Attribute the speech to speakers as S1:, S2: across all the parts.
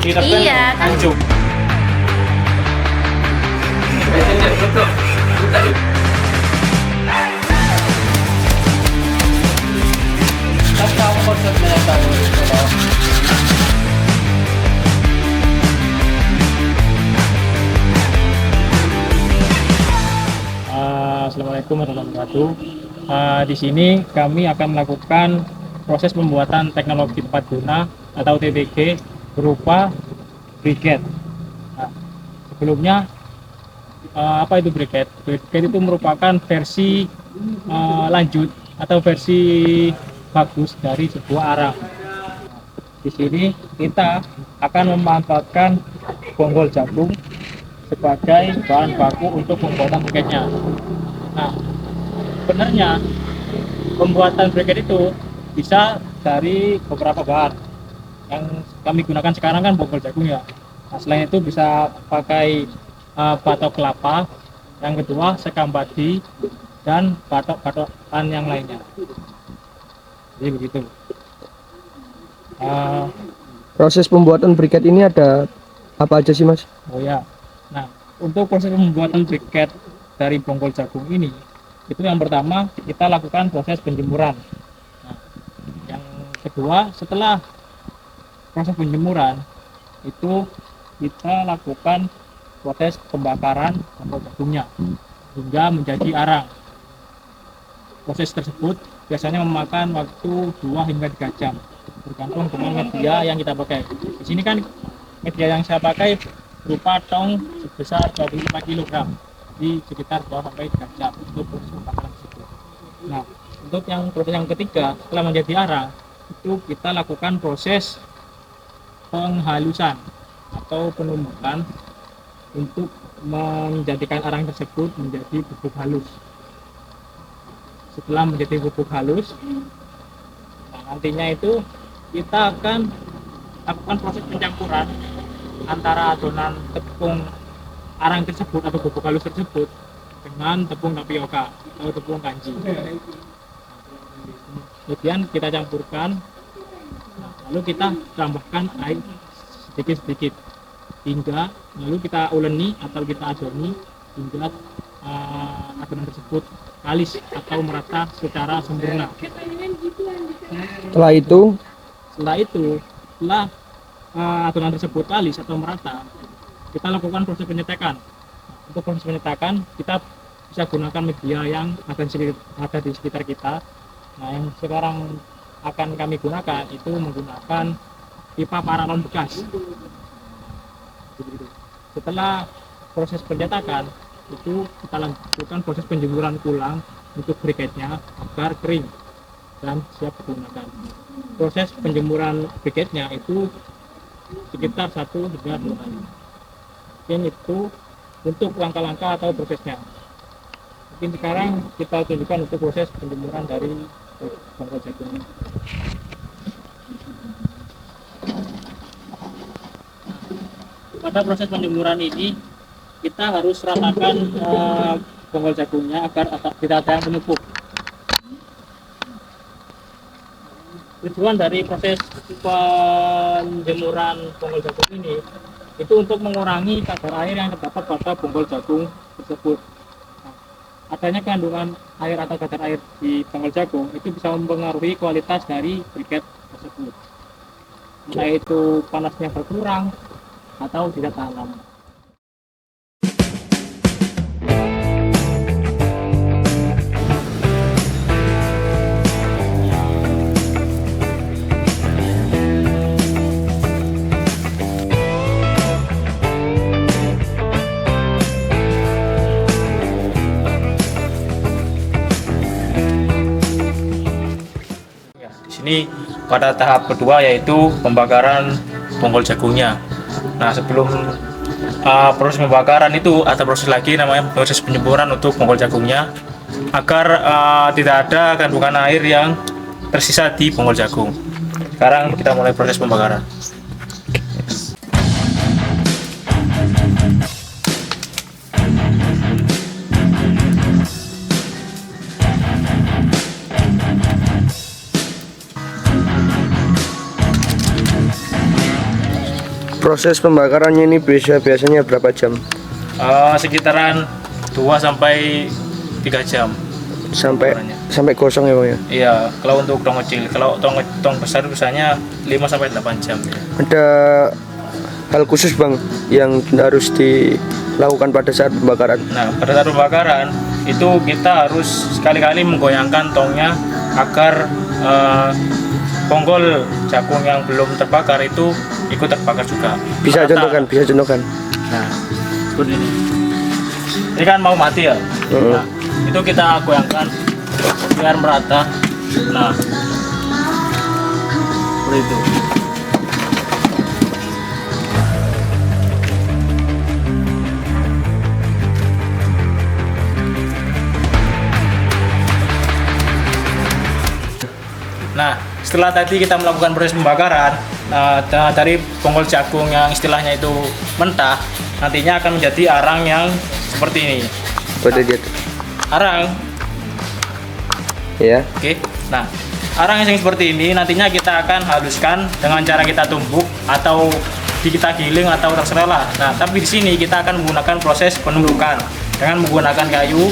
S1: Iya kan.
S2: Anjung. Kan kamu konsepnya yang tahu kalau Assalamualaikum warahmatullahi wabarakatuh. Di sini kami akan melakukan proses pembuatan teknologi tepat guna atau TTG berupa briquette. Nah, sebelumnya apa itu briquette? Briquette itu merupakan versi lanjut atau versi bagus dari sebuah arang. Di sini kita akan memanfaatkan bonggol jagung sebagai bahan baku untuk pembuatan briquette-nya. Nah, sebenarnya pembuatan briquette itu bisa dari beberapa bahan. Yang kami gunakan sekarang kan bonggol jagung ya. Nah, selain itu bisa pakai batok kelapa, yang kedua sekam padi, dan batok-batokan yang lainnya. Jadi begitu.
S3: Proses pembuatan briquette ini ada apa aja sih, Mas?
S2: Oh ya. Nah, untuk proses pembuatan briquette dari bonggol jagung ini, itu yang pertama kita lakukan proses penjemuran. Nah, yang kedua setelah proses penjemuran itu kita lakukan proses pembakaran bonggol jagungnya hingga menjadi arang. Proses tersebut biasanya memakan waktu 2 hingga 3 jam tergantung dengan media yang kita pakai. Di sini kan media yang saya pakai berupa tong sebesar 25 kg di sekitar 2 sampai 3 jam untuk proses pembakaran tersebut. Nah, untuk proses yang ketiga setelah menjadi arang itu kita lakukan proses penghalusan atau penumbukan untuk menjadikan arang tersebut menjadi bubuk halus. Setelah menjadi bubuk halus, nah nantinya itu kita akan lakukan proses pencampuran antara adonan tepung arang tersebut atau bubuk halus tersebut dengan tepung tapioka atau tepung kanji. Kemudian kita campurkan, nah, lalu kita tambahkan air sedikit-sedikit hingga lalu kita uleni atau kita adoni hingga adonan tersebut kalis atau merata secara sempurna.
S3: Setelah itu,
S2: setelah adonan tersebut kalis atau merata, kita lakukan proses penyetekan. Untuk proses penyetekan kita bisa gunakan media yang ada di sekitar kita. Nah, yang sekarang akan kami gunakan itu menggunakan pipa paralon bekas. Setelah proses pencetakan itu kita lanjutkan proses penjemuran ulang untuk briquette-nya agar kering dan siap digunakan. Proses penjemuran briquette-nya itu sekitar 1 hingga 2 hari. Mungkin itu untuk langkah-langkah atau prosesnya. Mungkin sekarang kita tunjukkan untuk proses penjemuran dari bonggol jagung. Pada proses penjemuran ini kita harus ratakan bonggol jagungnya agar tidak ada yang menumpuk. Tujuan dari proses penjemuran bonggol jagung ini itu untuk mengurangi kadar air yang terdapat pada bonggol jagung tersebut. Nah, adanya kandungan air atau kadar air di bonggol jagung itu bisa mempengaruhi kualitas dari briquette tersebut. Entah itu panasnya berkurang atau tidak tahan lama. Di sini pada tahap kedua yaitu pembakaran bonggol jagungnya. Nah, sebelum proses pembakaran itu ada proses lagi namanya proses penjemuran untuk bonggol jagungnya agar tidak ada kandungan air yang tersisa di bonggol jagung. Sekarang kita mulai proses pembakaran.
S3: Proses pembakarannya ini biasanya berapa jam?
S2: Sekitaran 2 sampai 3 jam.
S3: Sampai gosong ya bang ya?
S2: Iya, kalau untuk tong kecil, kalau tong besar biasanya 5 sampai 8 jam.
S3: Ada hal khusus bang yang harus dilakukan pada saat pembakaran?
S2: Nah, pada saat pembakaran itu kita harus sekali-kali menggoyangkan tongnya agar bonggol jagung yang belum terbakar itu ikut terbakar juga.
S3: Bisa
S2: Merata.
S3: contohkan.
S2: Nah, seperti ini. Ini kan mau mati ya. Nah, itu kita goyangkan biar merata. Nah, seperti itu. Nah, setelah tadi kita melakukan proses pembakaran dari bonggol jagung yang istilahnya itu mentah, nantinya akan menjadi arang yang seperti ini. Arang,
S3: Ya.
S2: oke. Nah, arang yang seperti ini nantinya kita akan haluskan dengan cara kita tumbuk atau kita giling atau terserah lah. Nah, tapi di sini kita akan menggunakan proses penumbukan dengan menggunakan kayu.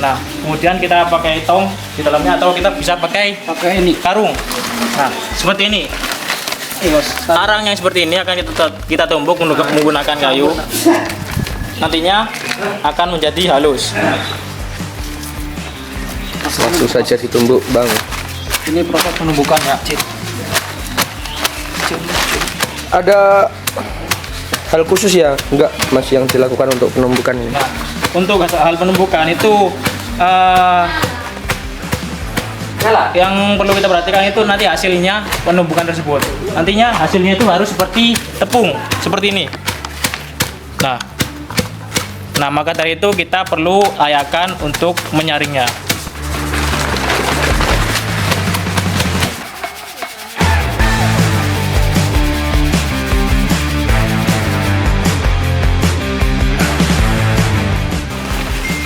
S2: Nah, kemudian kita pakai tong di dalamnya atau kita bisa pakai ini karung. Nah, seperti ini. Arang yang seperti ini akan kita tumbuk menggunakan kayu. Nantinya akan menjadi halus.
S3: Langsung saja ditumbuk bang.
S2: Ini proses penumbukan ya.
S3: Ada hal khusus ya enggak mas yang dilakukan untuk penumbukan ini?
S2: Nah, untuk hal penumbukan itu yang perlu kita perhatikan itu nanti hasilnya penumbukan tersebut. Nantinya hasilnya itu harus seperti tepung, seperti ini. Nah, maka dari itu kita perlu ayakan untuk menyaringnya.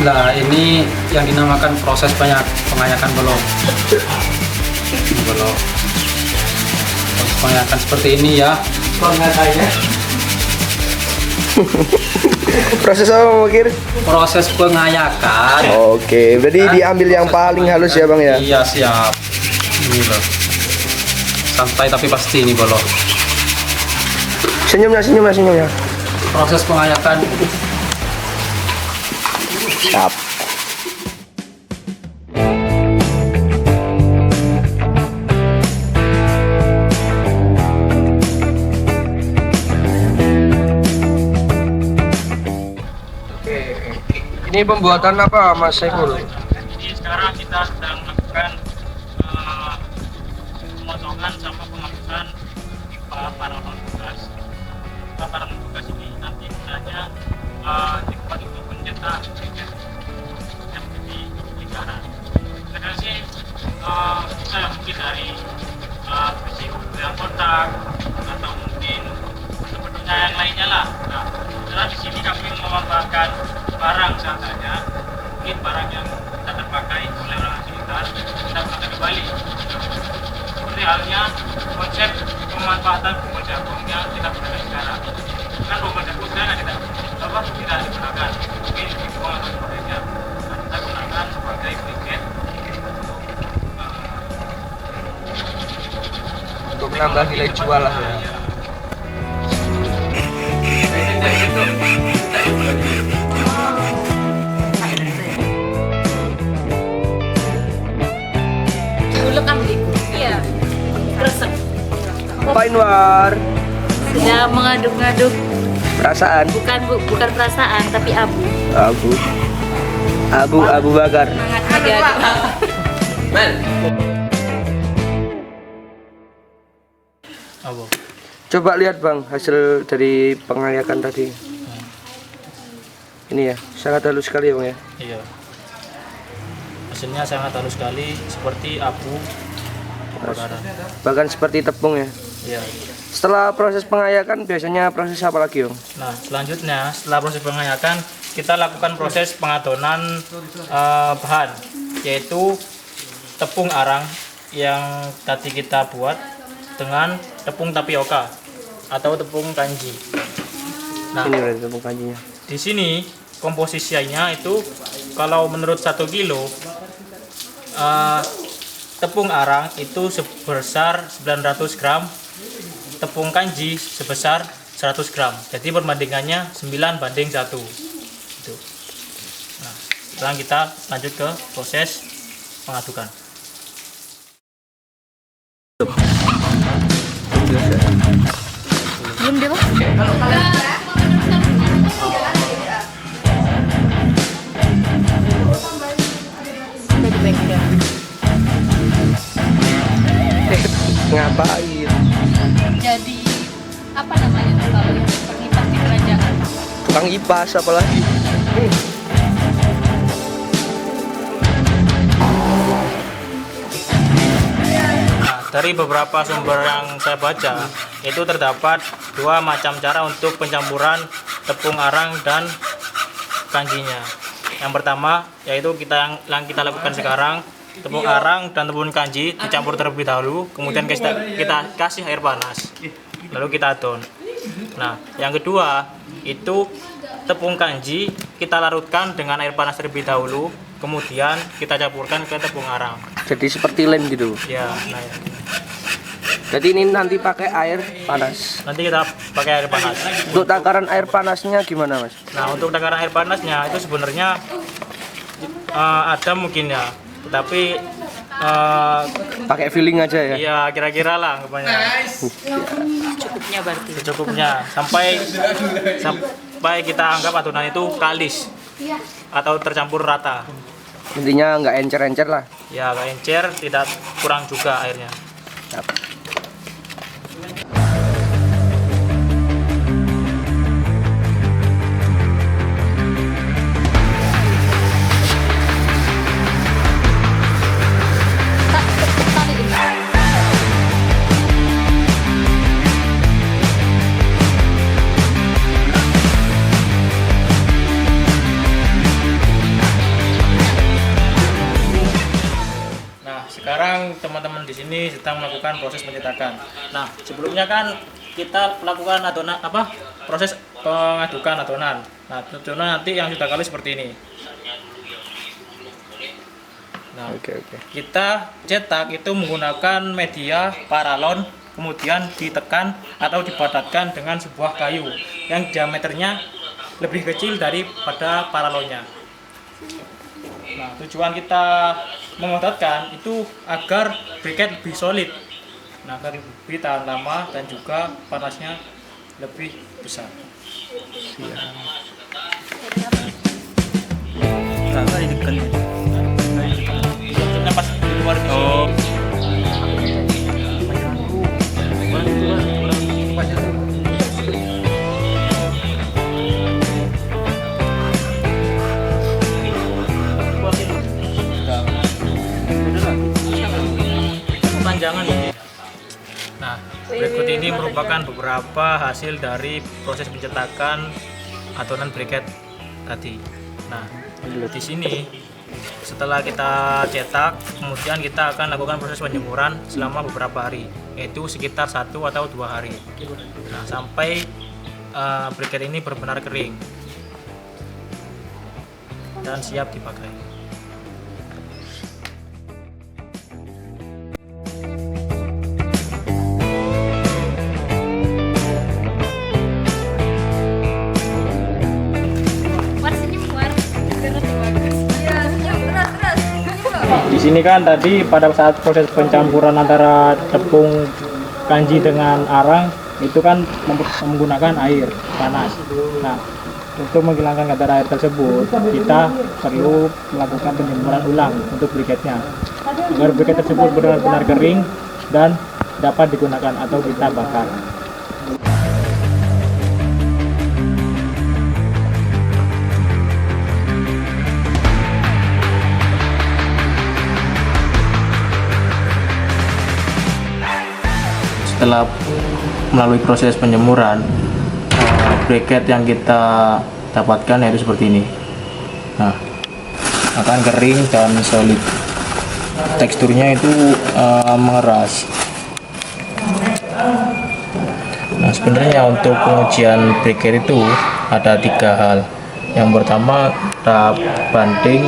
S1: Nah, ini yang dinamakan proses pengayakan belum. Proses pengayakan seperti ini ya.
S3: Proses apa Makir?
S1: Proses pengayakan.
S3: Oke, berarti diambil yang paling halus ya bang ya?
S1: Iya, siap. Ini loh. Santai tapi pasti ini bolo.
S3: Senyumnya.
S1: Proses pengayakan.
S3: Siap. Ini pembuatan apa Mas Saiful?
S2: Jadi sekarang kita sedang melakukan pemotongan sama penghapusan pipa paralon tugas. Pipa paralon tugas ini nanti gunanya dibuat untuk mencetak tiket yang menjadi lingkaran. Kadang sih bisa mungkin dari besi yang kotak atau mungkin sepertinya yang lainnya lah. Nah, setelah di sini kami memanfaatkan barang seadanya, mungkin barang yang tidak terpakai oleh orang sekitar kita gunakan kembali. Seperti halnya konsep pemanfaatan bonggol jagung yang kita gunakan sekarang. Kan bonggol jagung sekarang tidak digunakan, mungkin dibuang atau sebagainya. Nah, kita gunakan sebagai briket
S3: Untuk menambah nilai jual lah ya.
S4: Dulu kan begitu. Iya. Resep.
S3: Apain War?
S4: Sudah mengaduk-ngaduk,
S3: Perasaan?
S4: bukan perasaan tapi abu.
S3: Abu bakar.
S4: Semangat mengaduk.
S2: apa?
S3: Coba lihat bang hasil dari pengayakan tadi. Ini ya, sangat halus sekali ya bang ya.
S2: Iya. Hasilnya sangat halus sekali, seperti abu pembakaran.
S3: Bahkan seperti tepung ya.
S2: Iya.
S3: Setelah proses pengayakan biasanya proses apa lagi bang?
S2: Nah, selanjutnya setelah proses pengayakan kita lakukan proses pengadonan bahan, yaitu tepung arang yang tadi kita buat dengan tepung tapioka. atau tepung kanji. Nah,
S3: Ini berarti tepung kanjinya.
S2: di sini komposisinya itu kalau menurut 1 kilo tepung arang itu sebesar 900 gram, tepung kanji sebesar 100 gram. Jadi perbandingannya 9:1. Itu. Nah, sekarang kita lanjut ke proses mengadukan.
S4: Belum deh, Bang. Udah di bengkel.
S3: Ngapain?
S4: Jadi apa namanya tuh kalau pengipas di kerajaan?
S3: Tukang kipas apalagi.
S2: Nah, dari beberapa sumber yang saya baca, itu terdapat 2 macam cara untuk pencampuran tepung arang dan kanjinya. Yang pertama yaitu yang kita lakukan sekarang, tepung arang dan tepung kanji dicampur terlebih dahulu, kemudian kita kasih air panas, lalu kita adon. Nah, yang kedua itu tepung kanji kita larutkan dengan air panas terlebih dahulu, kemudian kita campurkan ke tepung arang.
S3: Jadi seperti lem gitu.
S2: Ya, nah ya.
S3: Jadi ini nanti pakai air panas.
S2: Nanti kita pakai air panas.
S3: Untuk takaran air panasnya gimana, Mas?
S2: Nah, untuk takaran air panasnya itu sebenarnya ada mungkin ya, tetapi
S3: Pakai feeling aja ya.
S2: ya kira-kira lah anggapannya.
S4: Cukupnya berarti.
S2: Secukupnya sampai kita anggap adonan itu kalis atau tercampur rata.
S3: Intinya nggak encer-encer lah.
S2: Ya, nggak encer, tidak kurang juga airnya.
S3: Yap.
S4: Tali ini.
S2: Nah, sekarang teman-teman di sini sedang melakukan proses pencetakan. Nah, sebelumnya kan kita melakukan proses pengadukan adonan. Nah, adonan nanti yang sudah kalis seperti ini. Nah,
S3: Oke.
S2: kita cetak itu menggunakan media paralon, kemudian ditekan atau dipadatkan dengan sebuah kayu yang diameternya lebih kecil daripada paralonnya. Nah, tujuan kita memadatkan itu agar briket lebih solid, nah agar lebih tahan lama dan juga panasnya lebih besar. Dekatnya pas di luar di sini. Kepanjangan ini. Nah, berikut ini merupakan beberapa hasil dari proses pencetakan adonan briket tadi. Nah, di sini setelah kita cetak, kemudian kita akan lakukan proses penjemuran selama beberapa hari, yaitu sekitar 1 atau 2 hari. Nah, sampai briket ini benar-benar kering dan siap dipakai. Di sini kan tadi pada saat proses pencampuran antara tepung kanji dengan arang itu kan menggunakan air panas. Nah, untuk menghilangkan kadar air tersebut, kita perlu melakukan penjemuran ulang untuk briketnya agar briket tersebut benar-benar kering dan dapat digunakan atau kita bakar. Setelah melalui proses penjemuran, briket yang kita dapatkan yaitu seperti ini. Nah, akan kering dan solid. Teksturnya itu mengeras. Nah,
S5: Nah, sebenarnya untuk pengujian briket itu ada 3 hal. Yang pertama tahap banting,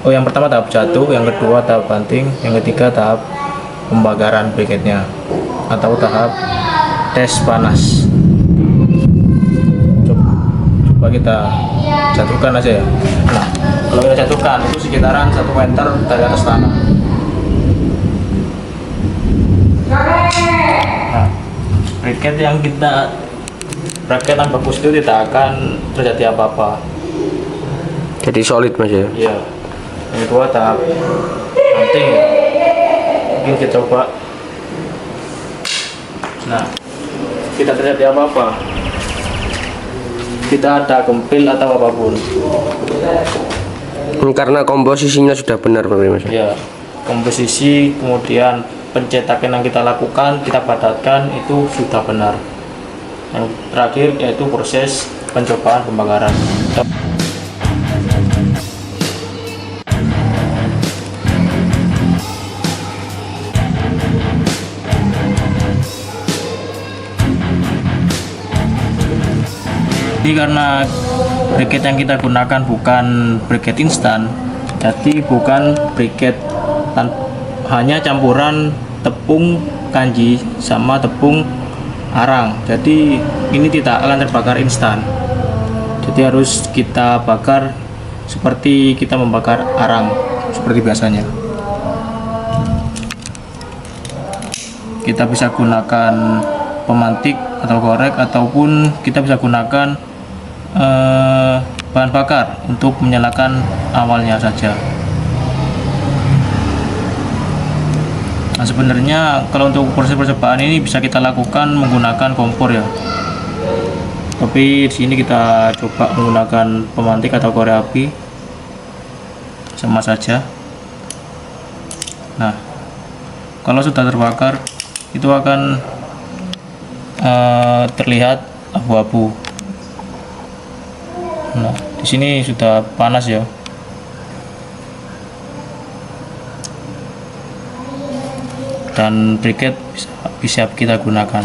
S5: yang pertama tahap jatuh, yang kedua tahap banting, yang ketiga tahap pembakaran briketnya atau tahap tes panas. Coba kita jatuhkan aja ya. Nah, kalau kita jatuhkan itu sekitaran 1 meter dari atas tanah. Nah, briket yang kita raketan bagus itu tidak akan terjadi apa-apa.
S3: Jadi solid Mas ya.
S5: Iya. Yang kedua tahap banting. Mungkin kita coba. Nah, tidak terjadi apa-apa. Tidak ada gempil atau apapun.
S3: Karena komposisinya sudah benar berarti Mas.
S5: Ya, komposisi kemudian pencetakan yang kita lakukan, kita padatkan itu sudah benar. Yang terakhir yaitu proses pencobaan pembakaran. Jadi karena briket yang kita gunakan bukan briket instan, jadi bukan briket hanya campuran tepung kanji sama tepung arang. Jadi ini tidak akan terbakar instan. Jadi harus kita bakar seperti kita membakar arang seperti biasanya. Kita bisa gunakan pemantik atau korek, ataupun kita bisa gunakan bahan bakar untuk menyalakan awalnya saja. Nah, sebenarnya kalau untuk proses percobaan ini bisa kita lakukan menggunakan kompor ya. Tapi di sini kita coba menggunakan pemantik atau korek api, sama saja. Nah, kalau sudah terbakar itu akan terlihat abu-abu. Nah, di sini sudah panas ya. Dan briket bisa kita gunakan.